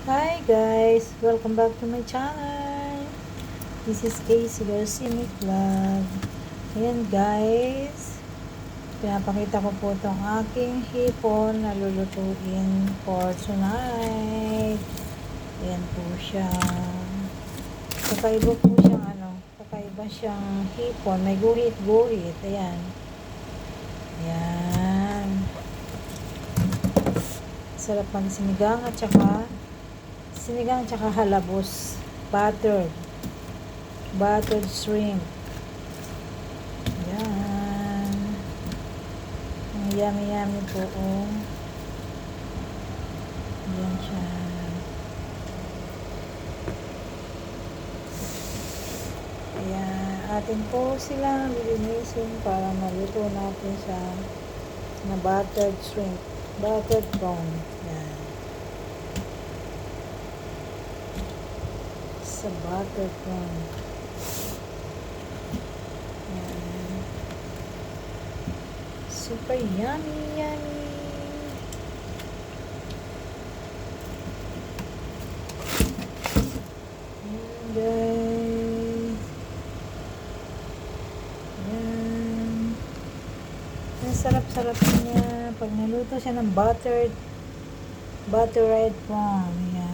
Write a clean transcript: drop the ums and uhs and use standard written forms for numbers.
Hi guys! Welcome back to my channel. This is Casey Garcimic Vlog. Ayan guys, pinapakita ko po itong aking hipon na lulutuin for tonight. Ayan po siya. Kakaiba siyang hipon. May guhit-guhit. Ayan. Ayan. Sarap sinigang at saka halabos, buttered shrimp. Yan, ang yummy po. Yan siya. Ayan, atin po silang lilinisin para maluto natin sa na buttered shrimp, buttered prawn. Yan, sa buttered prawn. Yan, super yummy. Yan guys. Yan. Ang sarap-sarap niya pag naluto siya ng buttered prawn. Yan.